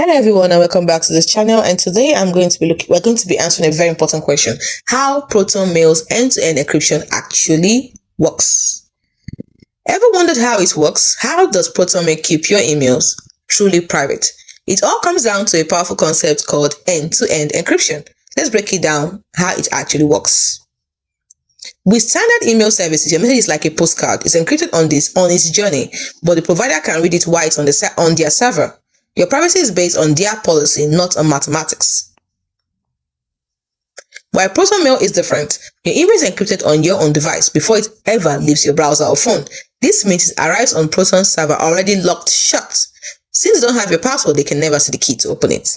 Hello everyone and welcome back to this channel, and today we're going to be answering a very important question: how Proton Mail's end-to-end encryption actually works. Ever wondered how it works? How does Proton Mail keep your emails truly private? It all comes down to a powerful concept called end-to-end encryption. Let's break it down how it actually works. With standard email services, your message is like a postcard. It's encrypted on its journey, but the provider can read it while it's on their server. Your privacy is based on their policy, not on mathematics. While Proton Mail is different, your email is encrypted on your own device before it ever leaves your browser or phone. This means it arrives on Proton's server already locked shut. Since they don't have your password, they can never see the key to open it.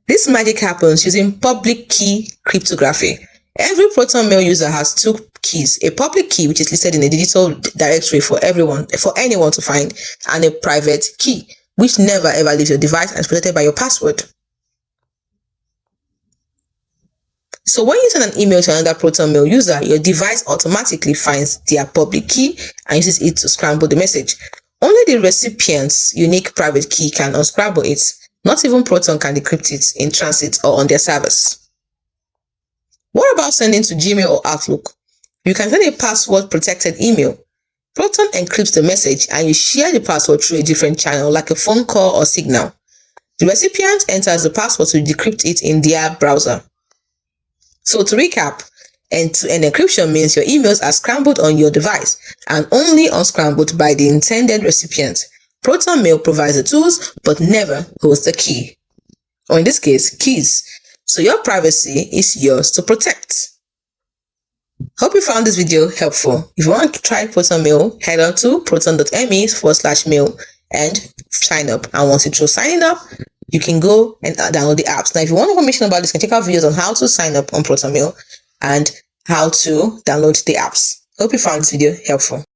This magic happens using public key cryptography. Every Proton Mail user has two keys: a public key, which is listed in a digital directory for anyone to find, and a private key, which never ever leaves your device and is protected by your password. So when you send an email to another Proton Mail user, your device automatically finds their public key and uses it to scramble the message. Only the recipient's unique private key can unscramble it. Not even Proton can decrypt it in transit or on their servers. What about sending to Gmail or Outlook? You can send a password-protected email. Proton encrypts the message and you share the password through a different channel like a phone call or Signal. The recipient enters the password to decrypt it in their browser. So to recap, end-to-end encryption means your emails are scrambled on your device and only unscrambled by the intended recipient. Proton Mail provides the tools but never holds the key, or in this case, keys. So your privacy is yours to protect. Hope you found this video helpful. If you want to try Proton Mail, head on to proton.me/mail and sign up. And once you're through signing up, you can go and download the apps. Now, if you want information about this, you can check out videos on how to sign up on Proton Mail and how to download the apps. Hope you found this video helpful.